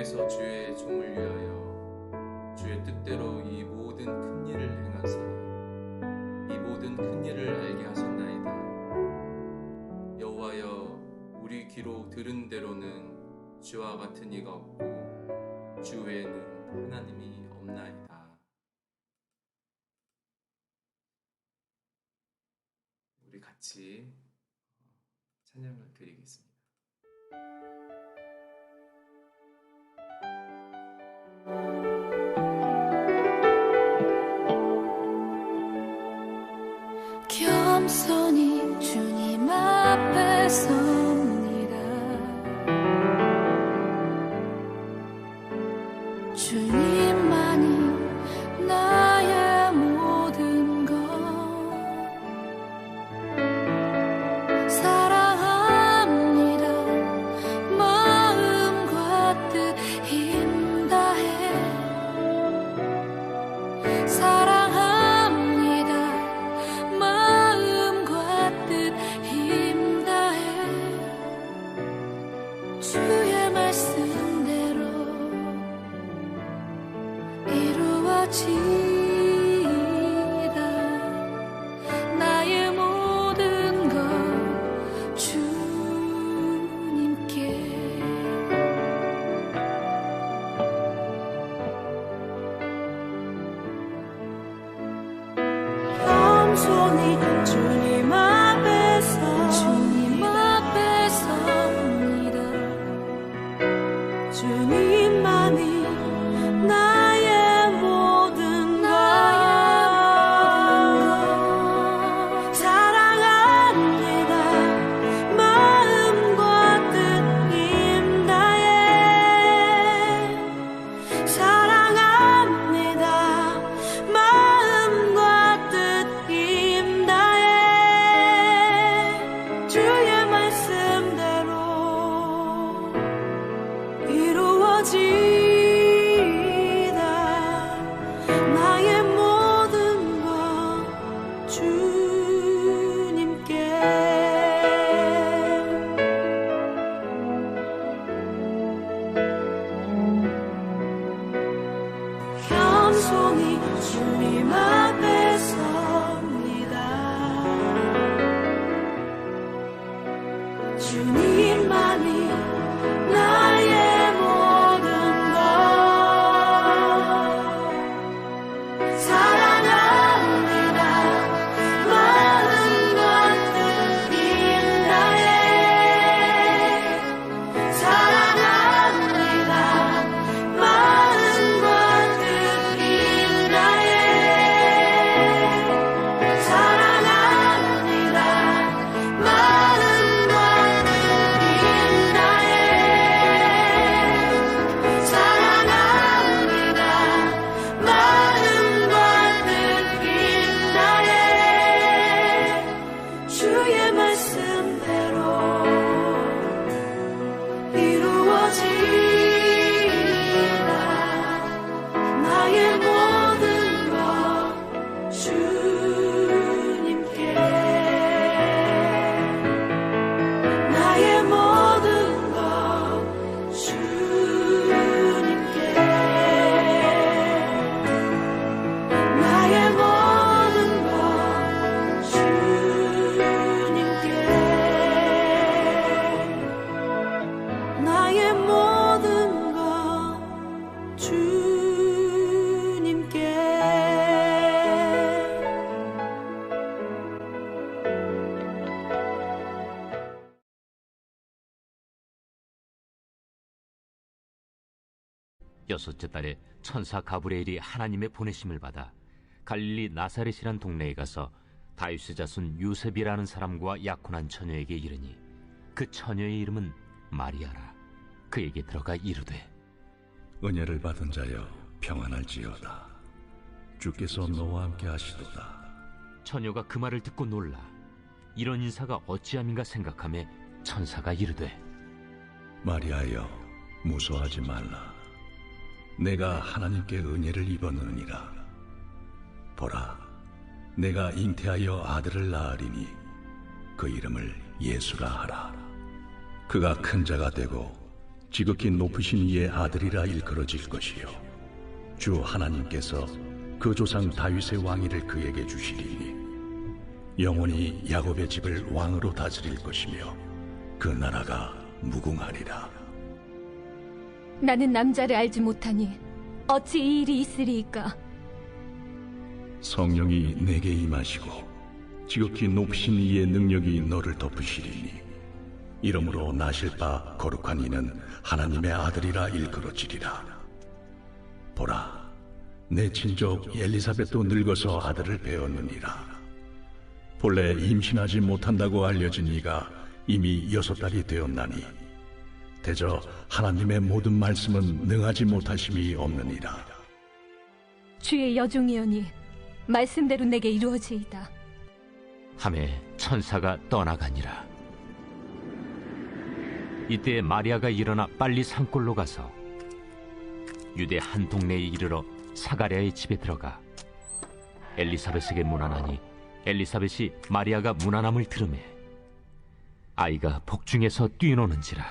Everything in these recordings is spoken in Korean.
주께서 주의 종을 위하여 주의 뜻대로 이 모든 큰 일을 행하사 이 모든 큰 일을 알게 하셨나이다. 여호와여, 우리 귀로 들은 대로는 주와 같은 이가 없고 주 외에는 하나님이 없나이다. 우리 같이 찬양을 드리겠습니다. 겸손히 주님 앞에 섭니다. 주님만이 나의 모든 것 사랑합니다. 마음과 뜻 힘 다해 사랑합니다. 마음과 뜻 힘 다해 주의 말씀대로 이루어지이다. 나의 모든 것 주님께 겸손히 주님 앞에 섭니다. 주님만이 나의 모든 것 사랑합니다. 마음과 뜻 힘 다해 사랑합니다. 마음과 뜻 힘 다해 주의 말씀대로 이루어지이다. 나의 모든 것 주님께 겸손히 주님 앞에 섭니다. 주님만이 나의 모든 것 사랑합니다. 마음과 뜻 힘 다해 사랑합니다. 마음과 뜻 힘 다해 사랑합니다. 마음과 뜻 힘 다해 사랑합니다. 마음과 뜻 힘 다해 주의 말씀대로 이루어지이다. 나의 모든 것 주님께 나의 모든 것 주님께 나의 모든 것 주님께 나의 모든 것 주님께 여섯째 달에 천사 가브리엘이 하나님의 보내심을 받아 갈릴리 나사렛이란 동네에 가서 다윗의 자손 요셉이라는 사람과 약혼한 처녀에게 이르니 그 처녀의 이름은 마리아라. 그에게 들어가 이르되 은혜를 받은 자여 평안할지어다. 주께서 너와 함께 하시도다. 처녀가 그 말을 듣고 놀라 이런 인사가 어찌함인가 생각하며 천사가 이르되 마리아여, 무서워하지 말라. 내가 하나님께 은혜를 입었느니라. 보라, 내가 잉태하여 아들을 낳으리니 그 이름을 예수라 하라. 그가 큰 자가 되고 지극히 높으신 이의 아들이라 일컬어질 것이요 주 하나님께서 그 조상 다윗의 왕위를 그에게 주시리니 영원히 야곱의 집을 왕으로 다스릴 것이며 그 나라가 무궁하리라. 나는 남자를 알지 못하니 어찌 이 일이 있으리이까? 성령이 내게 임하시고 지극히 높으신 이의 능력이 너를 덮으시리니 이러므로 나실 바 거룩한 이는 하나님의 아들이라 일컬어지리라. 보라, 내 친족 엘리사벳도 늙어서 아들을 배었느니라. 본래 임신하지 못한다고 알려진 이가 이미 6달이 되었나니 대저 하나님의 모든 말씀은 능하지 못하심이 없느니라. 주의 여종이오니 말씀대로 내게 이루어지이다. 하매 천사가 떠나가니라. 이때 마리아가 일어나 빨리 산골로 가서 유대 한 동네에 이르러 사가랴의 집에 들어가 엘리사벳에게 문안하니 엘리사벳이 마리아가 문안함을 들으매 아이가 복중에서 뛰노는지라.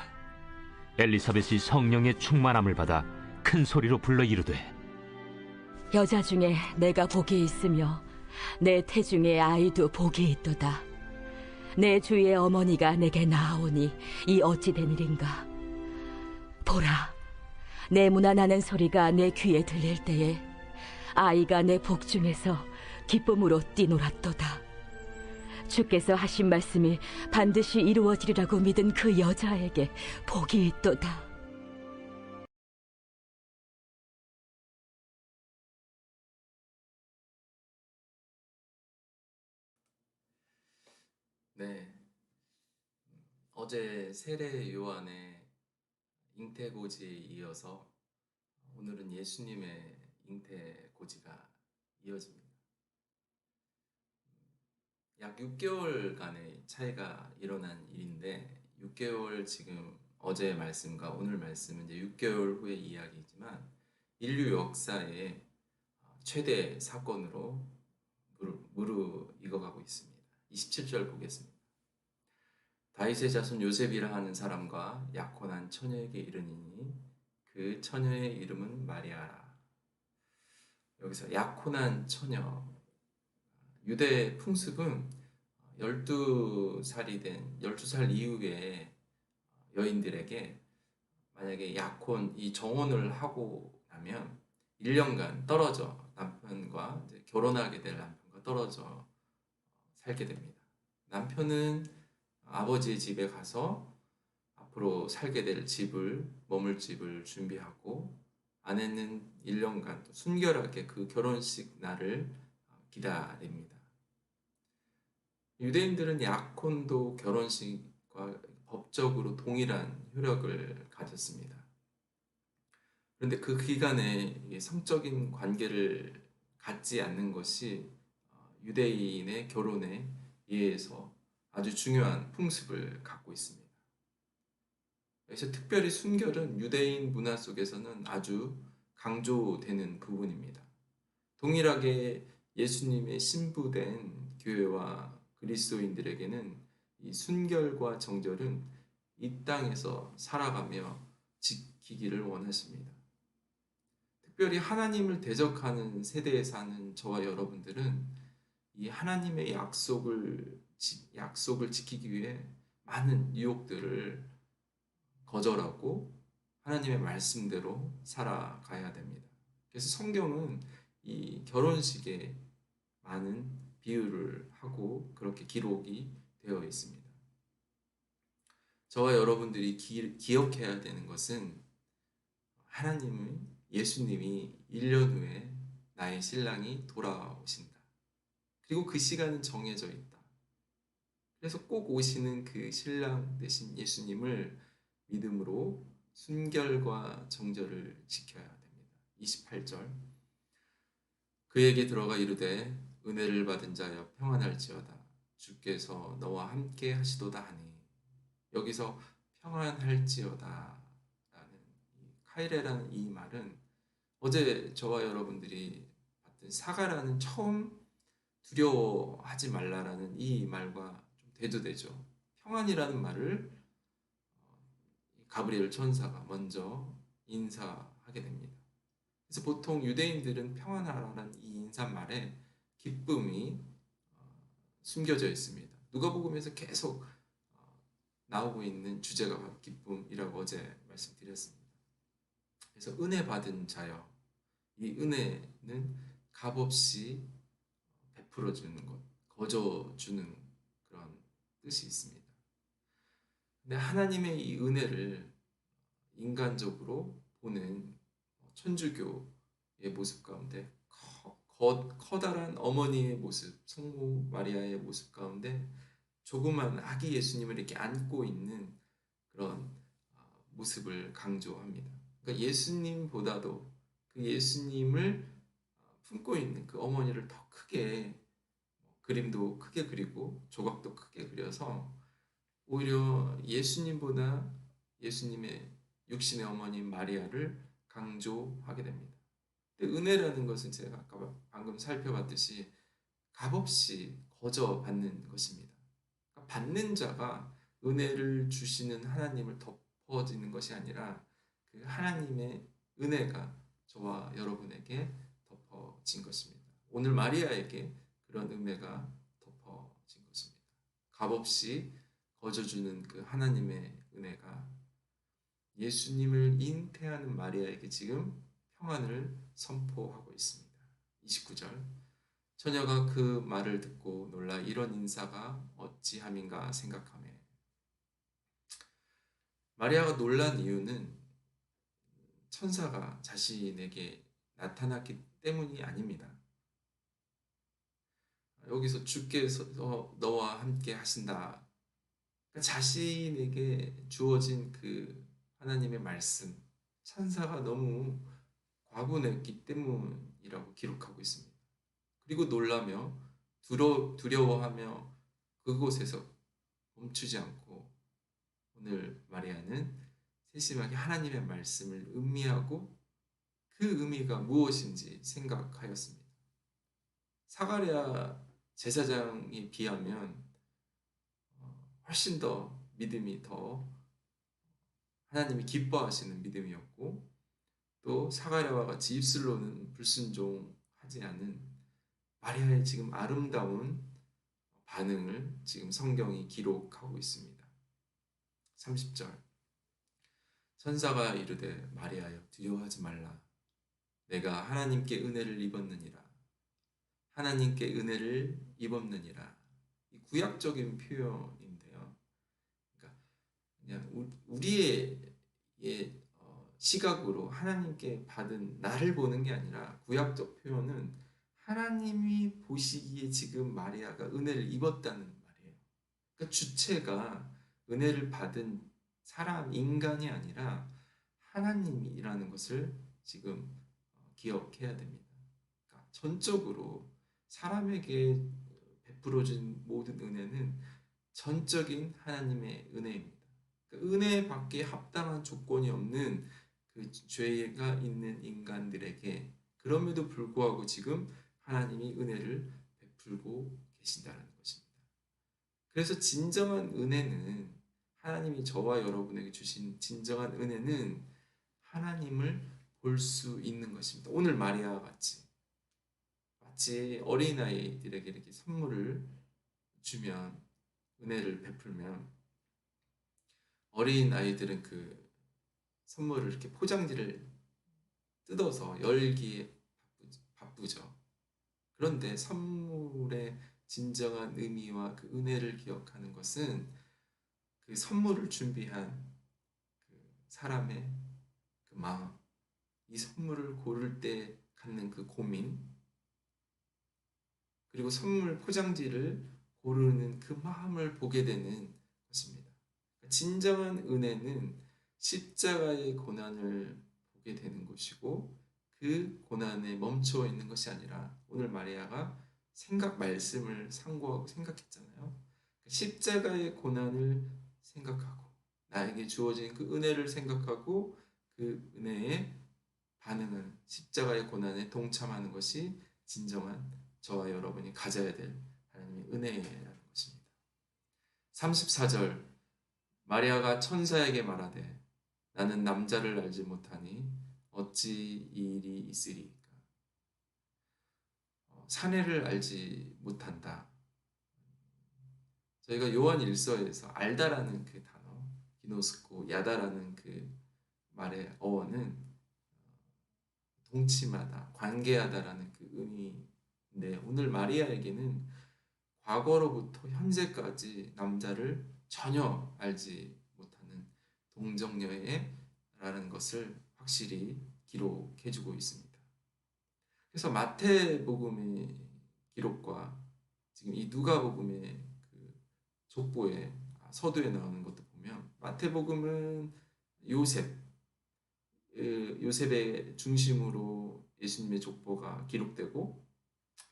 엘리사벳이 성령의 충만함을 받아 큰 소리로 불러 이르되 여자 중에 내가 복이 있으며 내 태중에 아이도 복이 있도다. 내 주의 어머니가 내게 나아오니 이 어찌 된 일인가. 보라, 내 문안하는 소리가 내 귀에 들릴 때에 아이가 내 복중에서 기쁨으로 뛰놀았도다. 주께서 하신 말씀이 반드시 이루어지리라고 믿은 그 여자에게 복이 있도다. 네, 어제 세례 요한의 잉태고지에 이어서 오늘은 예수님의 잉태고지가 이어집니다. 약 6개월간의 차이가 일어난 일인데 6개월 지금 어제의 말씀과 오늘 말씀은 이제 6개월 후의 이야기이지만 인류 역사의 최대 사건으로 무르익어가고 있습니다. 27절 보겠습니다. 다윗의 자손 요셉이라 하는 사람과 약혼한 처녀에게 이르니니 그 처녀의 이름은 마리아라. 여기서 약혼한 처녀, 유대 풍습은 12살이 된 12살 이후에 여인들에게 만약에 약혼, 이 정혼을 하고 나면 1년간 떨어져 남편과 이제 결혼하게 될 남편과 떨어져 살게 됩니다. 남편은 아버지의 집에 가서 앞으로 살게 될 집을, 머물 집을 준비하고 아내는 1년간 또 순결하게 그 결혼식 날을 기다립니다. 유대인들은 약혼도 결혼식과 법적으로 동일한 효력을 가졌습니다. 그런데 그 기간에 성적인 관계를 갖지 않는 것이 유대인의 결혼에 의해서 아주 중요한 풍습을 갖고 있습니다. 그래서 특별히 순결은 유대인 문화 속에서는 아주 강조되는 부분입니다. 동일하게 예수님의 신부된 교회와 그리스도인들에게는 이 순결과 정절은 이 땅에서 살아가며 지키기를 원하십니다. 특별히 하나님을 대적하는 세대에 사는 저와 여러분들은 이 하나님의 약속을 지키기 위해 많은 유혹들을 거절하고 하나님의 말씀대로 살아가야 됩니다. 그래서 성경은 이 결혼식에 많은 비유를 하고 그렇게 기록이 되어 있습니다. 저와 여러분들이 기억해야 되는 것은 예수님이 1년 후에 나의 신랑이 돌아오신다. 그리고 그 시간은 정해져 있다. 그래서 꼭 오시는 그 신랑 되신 예수님을 믿음으로 순결과 정절을 지켜야 됩니다. 28절 그에게 들어가 이르되 은혜를 받은 자여 평안할지어다. 주께서 너와 함께 하시도다 하니 여기서 평안할지어다 라는 카이레라는 이 말은 어제 저와 여러분들이 봤던 사가라는 처음 두려워하지 말라라는 이 말과 좀 대조되죠. 평안이라는 말을 가브리엘 천사가 먼저 인사하게 됩니다. 그래서 보통 유대인들은 평안하라는 이 인사말에 기쁨이 숨겨져 있습니다. 누가복음에서 계속 나오고 있는 주제가 바로 기쁨이라고 어제 말씀드렸습니다. 그래서 은혜 받은 자여, 이 은혜는 값없이 베풀어 주는 것, 거저 주는 그런 뜻이 있습니다. 근데 하나님의 이 은혜를 인간적으로 보는 천주교의 모습 가운데 커다란 어머니의 모습, 성모 마리아의 모습 가운데 조그만 아기 예수님을 이렇게 안고 있는 그런 모습을 강조합니다. 그러니까 예수님보다도 그 예수님을 품고 있는 그 어머니를 더 크게, 그림도 크게 그리고 조각도 크게 그려서 오히려 예수님보다 예수님의 육신의 어머니 마리아를 강조하게 됩니다. 근데 은혜라는 것은 제가 아까 방금 살펴봤듯이 값없이 거저 받는 것입니다. 그러니까 받는 자가 은혜를 주시는 하나님을 덮어지는 것이 아니라 그 하나님의 은혜가 저와 여러분에게 덮어진 것입니다. 오늘 마리아에게 그런 은혜가 덮어진 것입니다. 값없이 거저 주는 그 하나님의 은혜가 예수님을 잉태하는 마리아에게 지금 평안을 선포하고 있습니다. 29절 처녀가 그 말을 듣고 놀라 이런 인사가 어찌함인가 생각하매. 마리아가 놀란 이유는 천사가 자신에게 나타났기 때문이 아닙니다. 여기서 주께서 너와 함께 하신다. 그러니까 자신에게 주어진 그 하나님의 말씀, 천사가 너무 과분했기 때문이라고 기록하고 있습니다. 그리고 놀라며 두려워하며 그곳에서 멈추지 않고 오늘 마리아는 세심하게 하나님의 말씀을 음미하고 그 의미가 무엇인지 생각하였습니다. 사가랴 제사장에 비하면 훨씬 더 믿음이 더 하나님이 기뻐하시는 믿음이었고 또 사가랴와 같이 입술로는 불순종하지 않은 마리아의 지금 아름다운 반응을 지금 성경이 기록하고 있습니다. 30절 천사가 이르되 마리아여 두려워하지 말라 내가 하나님께 은혜를 입었느니라 하나님께 은혜를 입었느니라. 이 구약적인 표현인데요. 그러니까 그냥 우리의 시각으로 하나님께 받은 나를 보는 게 아니라 구약적 표현은 하나님이 보시기에 지금 마리아가 은혜를 입었다는 말이에요. 그러니까 주체가 은혜를 받은 사람, 인간이 아니라 하나님이라는 것을 지금 기억해야 됩니다. 그러니까 전적으로 사람에게 베풀어진 모든 은혜는 전적인 하나님의 은혜입니다. 그러니까 은혜 받기에 합당한 조건이 없는 그 죄가 있는 인간들에게 그럼에도 불구하고 지금 하나님이 은혜를 베풀고 계신다는 것입니다. 그래서 진정한 은혜는 하나님이 저와 여러분에게 주신 진정한 은혜는 하나님을 볼 수 있는 것입니다. 오늘 마리아와 같이 마치 어린아이들에게 이렇게 선물을 주면 은혜를 베풀면 어린아이들은 그 선물을 이렇게 포장지를 뜯어서 열기에 바쁘죠. 그런데 선물의 진정한 의미와 그 은혜를 기억하는 것은 그 선물을 준비한 그 사람의 그 마음, 이 선물을 고를 때 갖는 그 고민, 그리고 선물 포장지를 고르는 그 마음을 보게 되는 것입니다. 진정한 은혜는 십자가의 고난을 보게 되는 것이고 그 고난에 멈춰 있는 것이 아니라 오늘 마리아가 말씀을 상고하고 생각했잖아요. 십자가의 고난을 생각하고 나에게 주어진 그 은혜를 생각하고 그 은혜에 반응하는 십자가의 고난에 동참하는 것이 진정한 저와 여러분이 가져야 될 하나님의 은혜라는 것입니다. 34절 마리아가 천사에게 말하되 나는 남자를 알지 못하니 어찌 이 일이 있으리까. 사내를 알지 못한다. 저희가 요한 일서에서 알다라는 그 단어, 기노스코, 야다라는 그 말의 어원은 동침하다, 관계하다라는 그 의미인데, 오늘 마리아에게는 과거로부터 현재까지 남자를 전혀 알지 못하는 동정녀애라는 것을 확실히 기록해주고 있습니다. 그래서 마태복음의 기록과 지금 이 누가복음의 그 족보에 서두에 나오는 것도 보면, 마태복음은 요셉의 중심으로 예수님의 족보가 기록되고,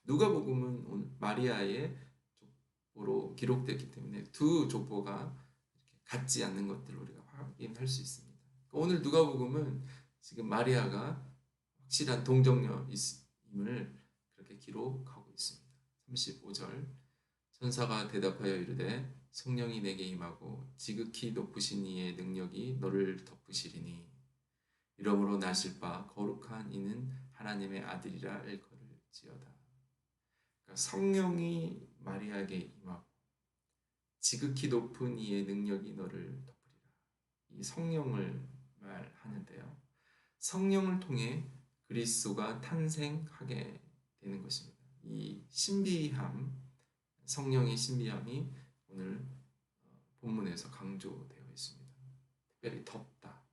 누가복음은 오늘 마리아의 족보로 기록됐기 때문에 두 족보가 이렇게 같지 않는 것들을 우리가 확인할 수 있습니다. 오늘 누가복음은 지금 마리아가 확실한 동정녀임을 그렇게 기록하고 있습니다. 35절, 천사가 대답하여 이르되 성령이 내게 임하고 지극히 높으신 이의 능력이 너를 덮으시리니 이러므로 나실 바 거룩한 이는 하나님의 아들이라 일컬을지어다. 그러니까 성령이 마리아에게 임하고 지극히 높은 이의 능력이 너를 덮으리라. 이 성령을 말하는데요, 성령을 통해 그리스도가 탄생하게 되는 것입니다. 이 신비함, 성령의 신비함이 오늘 본문에서 강조되어 있습니다. 특별히 덮다,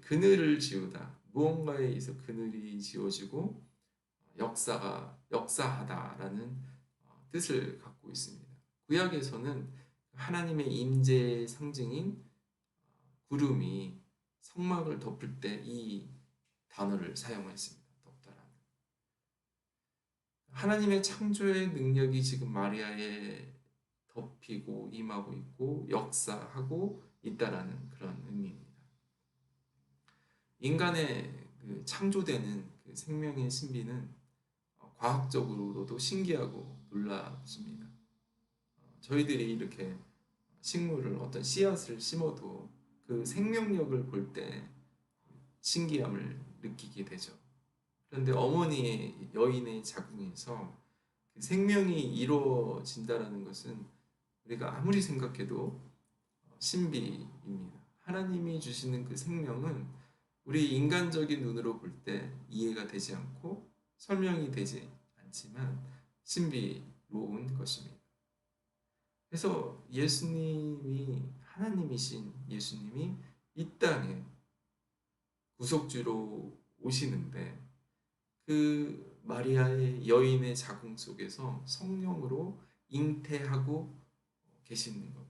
그늘을 지우다, 무언가에 의해서 그늘이 지어지고 역사하다라는 뜻을 갖고 있습니다. 구약에서는 하나님의 임재의 상징인 구름이 성막을 덮을 때 이 단어를 사용했습니다. 덮다라는. 하나님의 창조의 능력이 지금 마리아에 덮이고 임하고 있고 역사하고 있다라는 그런 의미입니다. 인간의 그 창조되는 그 생명의 신비는 과학적으로도 신기하고 놀랍습니다. 저희들이 이렇게 식물을, 어떤 씨앗을 심어도 그 생명력을 볼 때 신기함을 느끼게 되죠. 그런데 어머니의, 여인의 자궁에서 그 생명이 이루어진다라는 것은 우리가 아무리 생각해도 신비입니다. 하나님이 주시는 그 생명은 우리 인간적인 눈으로 볼 때 이해가 되지 않고 설명이 되지 않지만 신비로운 것입니다. 그래서 예수님이, 하나님이신 예수님이 이 땅에 구속주로 오시는데 그 마리아의 여인의 자궁 속에서 성령으로 잉태하고 계시는 것,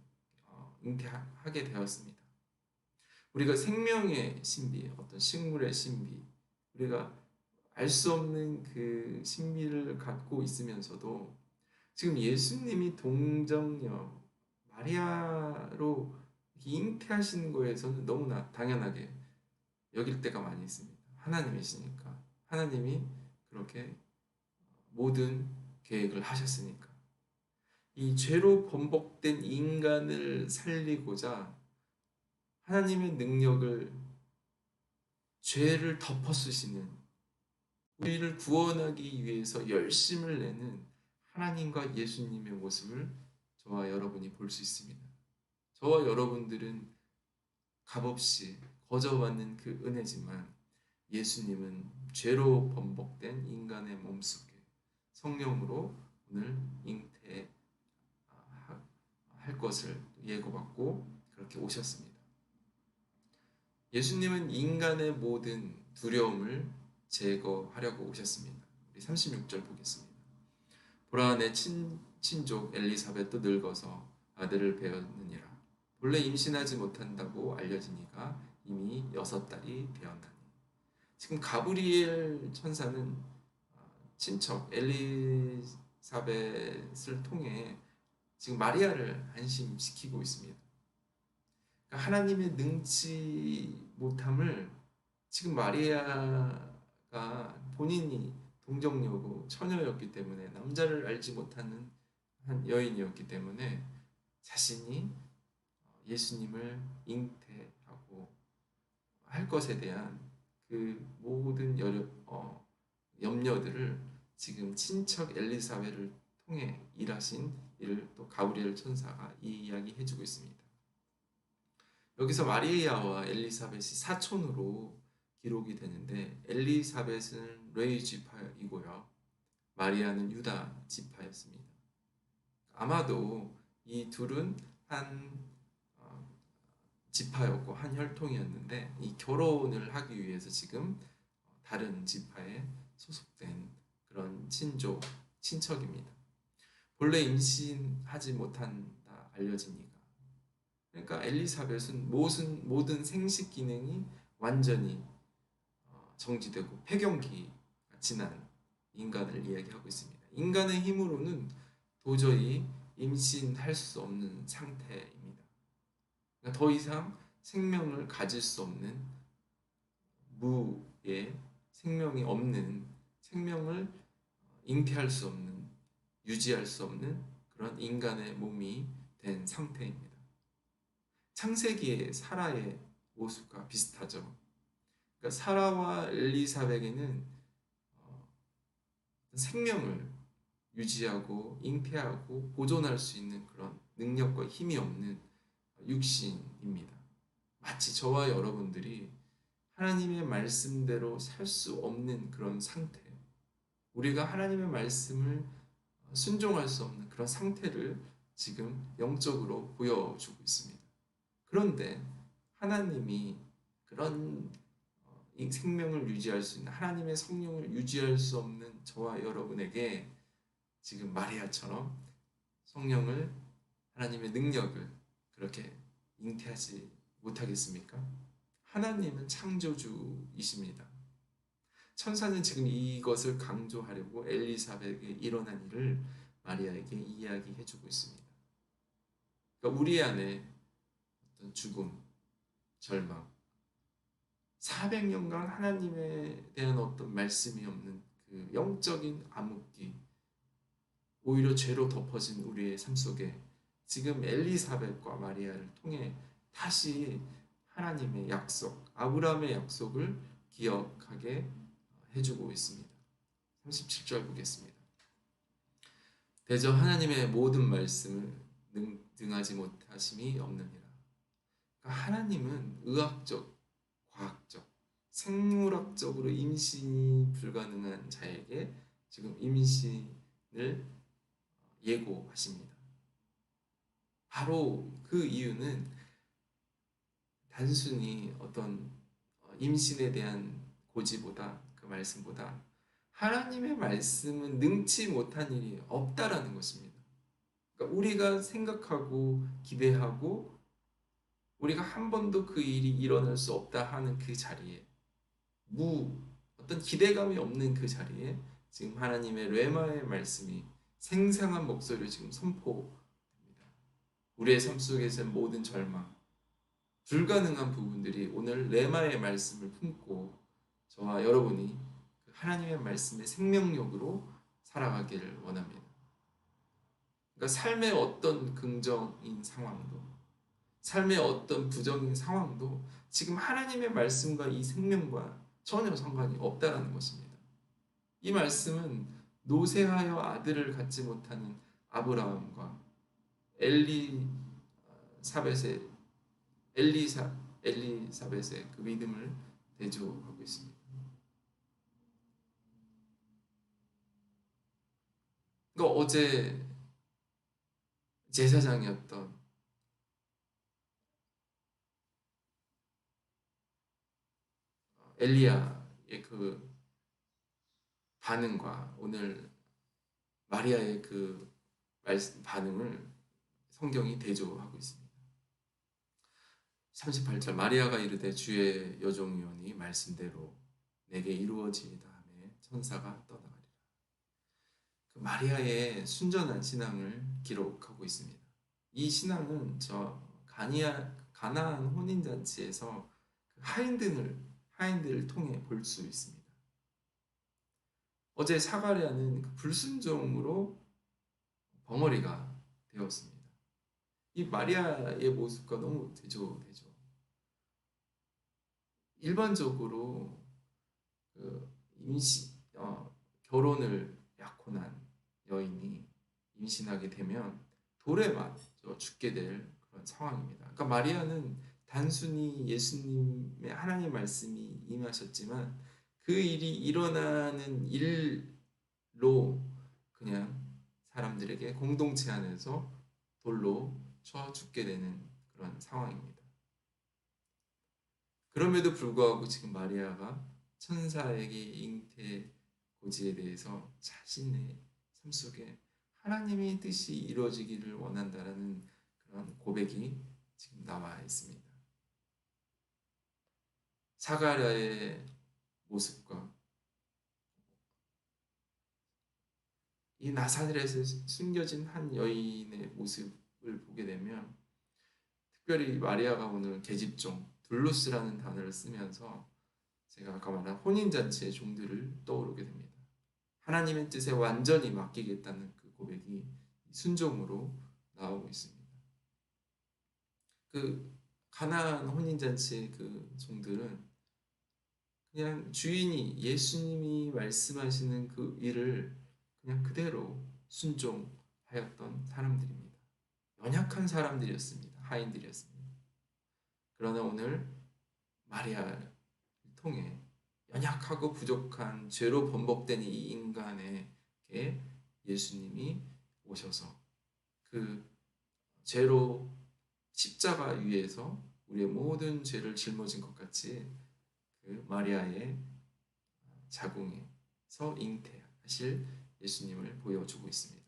잉태하게 되었습니다. 우리가 생명의 신비, 어떤 식물의 신비, 우리가 알 수 없는 그 신비를 갖고 있으면서도 지금 예수님이 동정녀 마리아로 잉태하시는 거에서는 너무나 당연하게 여길 때가 많이 있습니다. 하나님이시니까, 하나님이 그렇게 모든 계획을 하셨으니까. 이 죄로 번복된 인간을 살리고자 하나님의 능력을, 죄를 덮어 쓰시는, 우리를 구원하기 위해서 열심을 내는 하나님과 예수님의 모습을 저와 여러분이 볼 수 있습니다. 저와 여러분들은 값없이 거저받는 그 은혜지만 예수님은 죄로 번복된 인간의 몸속에 성령으로 오늘 잉태할 것을 예고받고 그렇게 오셨습니다. 예수님은 인간의 모든 두려움을 제거하려고 오셨습니다. 우리 36절 보겠습니다. 보라, 내 친족 엘리사벳도 늙어서 아들을 배었느니라. 본래 임신하지 못한다고 알려지니까 이미 6달이 되었나니. 지금 가브리엘 천사는 친척 엘리사벳을 통해 지금 마리아를 안심시키고 있습니다. 그러니까 하나님의 능치 못함을 지금 마리아가 본인이 동정녀고 처녀였기 때문에, 남자를 알지 못하는 한 여인이었기 때문에 자신이 예수님을 잉태하고 할 것에 대한 그 모든 염려들을 지금 친척 엘리사벳을 통해 일하신 일을 또 가브리엘 천사가 이 이야기 해주고 있습니다. 여기서 마리아와 엘리사벳이 사촌으로 기록이 되는데 엘리사벳은 레위 지파이고요. 마리아는 유다 지파였습니다. 아마도 이 둘은 한 지파였고 한 혈통이었는데 이 결혼을 하기 위해서 지금 다른 지파에 소속된 그런 친척입니다. 본래 임신하지 못한다 알려지니까. 그러니까 엘리사벳은 모든 생식 기능이 완전히 정지되고 폐경기가 지난 인간을 이야기하고 있습니다. 인간의 힘으로는 도저히 임신할 수 없는 상태입니다. 그러니까 더 이상 생명을 가질 수 없는 무의 생명이 없는 생명을 잉태할 수 없는 유지할 수 없는 그런 인간의 몸이 된 상태입니다. 창세기의 사라의 모습과 비슷하죠. 그러니까 사라와 엘리사벳에게는 생명을 유지하고 잉태하고 보존할 수 있는 그런 능력과 힘이 없는 육신입니다. 마치 저와 여러분들이 하나님의 말씀대로 살 수 없는 그런 상태, 우리가 하나님의 말씀을 순종할 수 없는 그런 상태를 지금 영적으로 보여주고 있습니다. 그런데 하나님이 그런 이 생명을 유지할 수 있는 하나님의 성령을 유지할 수 없는 저와 여러분에게 지금 마리아처럼 성령을 하나님의 능력을 그렇게 잉태하지 못하겠습니까? 하나님은 창조주이십니다. 천사는 지금 이것을 강조하려고 엘리사벳에게 일어난 일을 마리아에게 이야기해 주고 있습니다. 그러니까 우리 안에 어떤 죽음, 절망, 400년간 하나님에 대한 어떤 말씀이 없는 그 영적인 암흑기, 오히려 죄로 덮어진 우리의 삶 속에 지금 엘리사벳과 마리아를 통해 다시 하나님의 약속, 아브라함의 약속을 기억하게 해주고 있습니다. 37절 보겠습니다. 대저 하나님의 모든 말씀을 능하지 못하심이 없느니라. 그러니까 하나님은 의학적, 과학적, 생물학적으로 임신이 불가능한 자에게 지금 임신을 예고하십니다. 바로 그 이유는 단순히 어떤 임신에 대한 고지보다 그 말씀보다 하나님의 말씀은 능치 못한 일이 없다라는 것입니다. 그러니까 우리가 생각하고 기대하고 우리가 한 번도 그 일이 일어날 수 없다 하는 그 자리에 어떤 기대감이 없는 그 자리에 지금 하나님의 레마의 말씀이 생생한 목소리로 지금 선포됩니다. 우리의 삶 속에서 모든 절망, 불가능한 부분들이 오늘 레마의 말씀을 품고 저와 여러분이 하나님의 말씀의 생명력으로 살아가기를 원합니다. 그러니까 삶의 어떤 긍정인 상황도 삶의 어떤 부정인 상황도 지금 하나님의 말씀과 이 생명과 전혀 상관이 없다는 것입니다. 이 말씀은 노쇠하여 아들을 갖지 못하는 아브라함과 엘리사벳의 그 믿음을 대조하고 있습니다. 그러니까 어제 제사장이었던 엘리야의 그 반응과 오늘 마리아의 그 반응을 성경이 대조하고 있습니다. 38절 마리아가 이르되 주의 여종이오니 말씀대로 내게 이루어지이다 하며 천사가 떠나가리라. 그 마리아의 순전한 신앙을 기록하고 있습니다. 이 신앙은 가나안 혼인잔치에서 그 하인들을 통해 볼 수 있습니다. 어제 사가랴는 그 불순종으로 벙어리가 되었습니다. 이 마리아의 모습과 너무 대조되죠. 일반적으로 그 결혼을 약혼한 여인이 임신하게 되면 돌에 맞아 죽게 될 그런 상황입니다. 그러니까 마리아는 단순히 예수님의 하나님 말씀이 임하셨지만 그 일이 일어나는 일로 그냥 사람들에게 공동체 안에서 돌로 쳐 죽게 되는 그런 상황입니다. 그럼에도 불구하고 지금 마리아가 천사에게 잉태 고지에 대해서 자신의 삶 속에 하나님의 뜻이 이루어지기를 원한다라는 그런 고백이 지금 나와 있습니다. 사가랴의 모습과 이 나사렛에 숨겨진 한 여인의 모습을 보게 되면 특별히 마리아가 오늘 계집종 둘루스라는 단어를 쓰면서 제가 아까 말한 혼인잔치의 종들을 떠오르게 됩니다. 하나님의 뜻에 완전히 맡기겠다는 그 고백이 순종으로 나오고 있습니다. 그 가나안 혼인잔치의 그 종들은 그냥 주인이 예수님이 말씀하시는 그 일을 그냥 그대로 순종하였던 사람들입니다. 연약한 사람들이었습니다. 하인들이었습니다. 그러나 오늘 마리아를 통해 연약하고 부족한 죄로 번복된 이 인간에게 예수님이 오셔서 그 죄로 십자가 위에서 우리의 모든 죄를 짊어진 것 같이 그 마리아의 자궁에서 잉태하실 예수님을 보여주고 있습니다.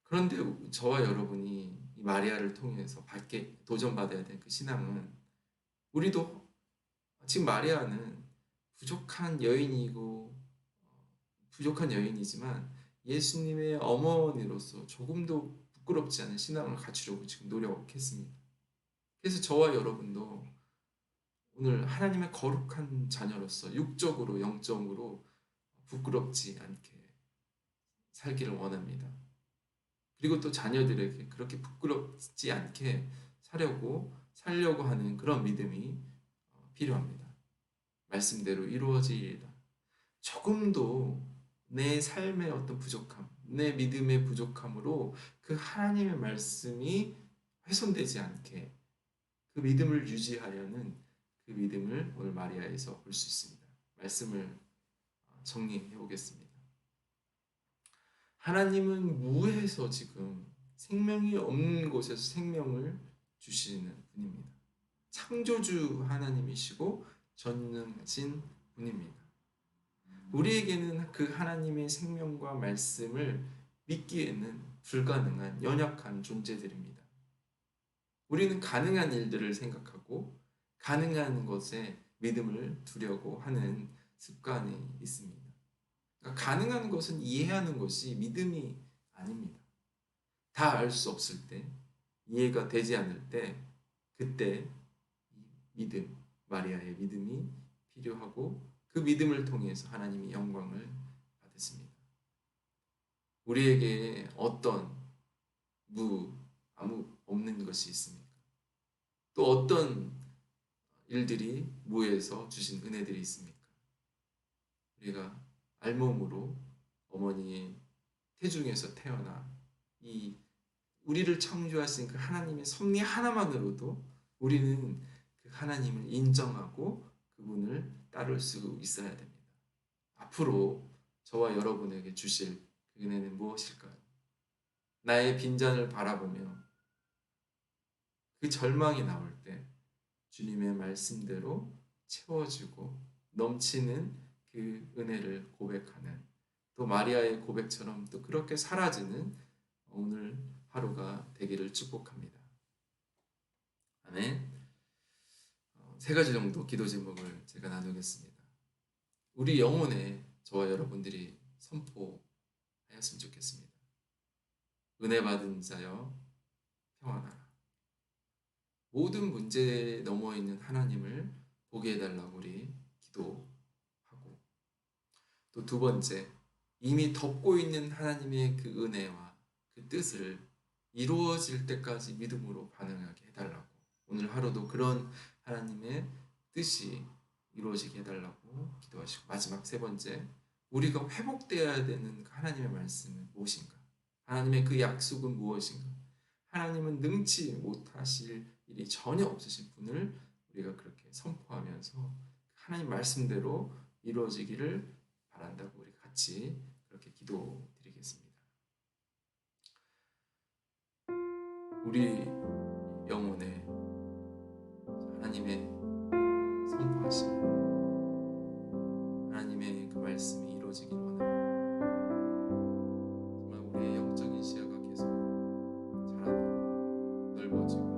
그런데 저와 여러분이 이 마리아를 통해서 받게 도전받아야 될 그 신앙은 우리도 지금 마리아는 부족한 여인이지만 예수님의 어머니로서 조금도 부끄럽지 않은 신앙을 갖추려고 지금 노력했습니다. 그래서 저와 여러분도 오늘 하나님의 거룩한 자녀로서 육적으로 영적으로 부끄럽지 않게 살기를 원합니다. 그리고 또 자녀들에게 그렇게 부끄럽지 않게 살려고 하는 그런 믿음이 필요합니다. 말씀대로 이루어지리라. 조금도 내 삶의 어떤 부족함, 내 믿음의 부족함으로 그 하나님의 말씀이 훼손되지 않게 그 믿음을 유지하려는 그 믿음을 오늘 마리아에서 볼 수 있습니다. 말씀을 정리해 보겠습니다. 하나님은 무에서 지금 생명이 없는 곳에서 생명을 주시는 분입니다. 창조주 하나님이시고 전능하신 분입니다. 우리에게는 그 하나님의 생명과 말씀을 믿기에는 불가능한 연약한 존재들입니다. 우리는 가능한 일들을 생각하고 가능한 것에 믿음을 두려고 하는 습관이 있습니다. 그러니까 가능한 것은 이해하는 것이 믿음이 아닙니다. 다 알 수 없을 때, 이해가 되지 않을 때, 그때 믿음, 마리아의 믿음이 필요하고 그 믿음을 통해서 하나님이 영광을 받으십니다. 우리에게 어떤 아무 없는 것이 있습니까? 또 어떤 일들이 무에서 주신 은혜들이 있습니까? 우리가 알몸으로 어머니의 태중에서 태어나 이 우리를 창조하신 그 하나님의 섭리 하나만으로도 우리는 그 하나님을 인정하고 그분을 따를 수 있어야 됩니다. 앞으로 저와 여러분에게 주실 그 은혜는 무엇일까요? 나의 빈잔을 바라보며 그 절망이 나올 때 주님의 말씀대로 채워주고 넘치는 그 은혜를 고백하는, 또 마리아의 고백처럼 또 그렇게 사라지는 오늘 하루가 되기를 축복합니다. 아멘. 세 가지 정도 기도 제목을 제가 나누겠습니다. 우리 영혼에 저와 여러분들이 선포하였으면 좋겠습니다. 은혜 받은 자여 평안하라. 모든 문제에 넘어 있는 하나님을 보게 해달라고 우리 기도하고, 또 두 번째, 이미 덮고 있는 하나님의 그 은혜와 그 뜻을 이루어질 때까지 믿음으로 반응하게 해달라고, 오늘 하루도 그런 하나님의 뜻이 이루어지게 해달라고 기도하시고, 마지막 세 번째, 우리가 회복되어야 되는 그 하나님의 말씀은 무엇인가? 하나님의 그 약속은 무엇인가? 하나님은 능치 못하실 일이 전혀 없으신 분을 우리가 그렇게 선포하면서 하나님 말씀대로 이루어지기를 바란다고 우리 같이 그렇게 기도드리겠습니다. 우리 영혼에 하나님의 선포하신 하나님의 그 말씀이 이루어지기를 원합니다. 정말 우리의 영적인 시야가 계속 자라고 넓어지고